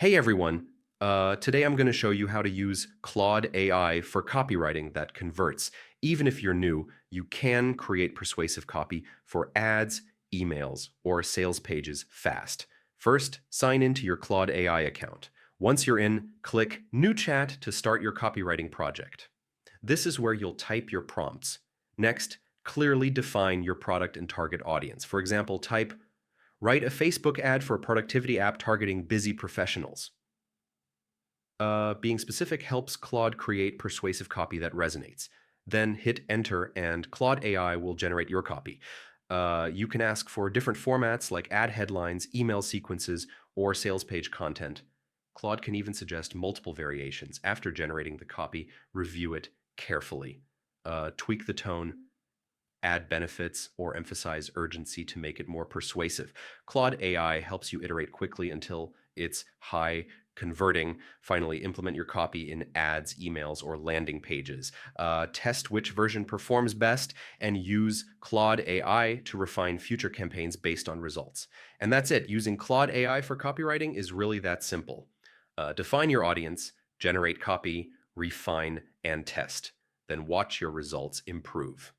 Hey everyone, today I'm going to show you how to use Claude AI for copywriting that converts. Even if you're new, you can create persuasive copy for ads, emails, or sales pages fast. First, sign into your Claude AI account. Once you're in, click New Chat to start your copywriting project. This is where you'll type your prompts. Next, clearly define your product and target audience. For example, type write a Facebook ad for a productivity app targeting busy professionals. Being specific helps Claude create persuasive copy that resonates. Then hit enter and Claude AI will generate your copy. You can ask for different formats like ad headlines, email sequences, or sales page content. Claude can even suggest multiple variations. After generating the copy, review it carefully. Tweak the tone, add benefits, or emphasize urgency to make it more persuasive. Claude AI helps you iterate quickly until it's high converting. Finally, implement your copy in ads, emails, or landing pages. Test which version performs best and use Claude AI to refine future campaigns based on results. And that's it. Using Claude AI for copywriting is really that simple. Define your audience, generate copy, refine, and test. Then watch your results improve.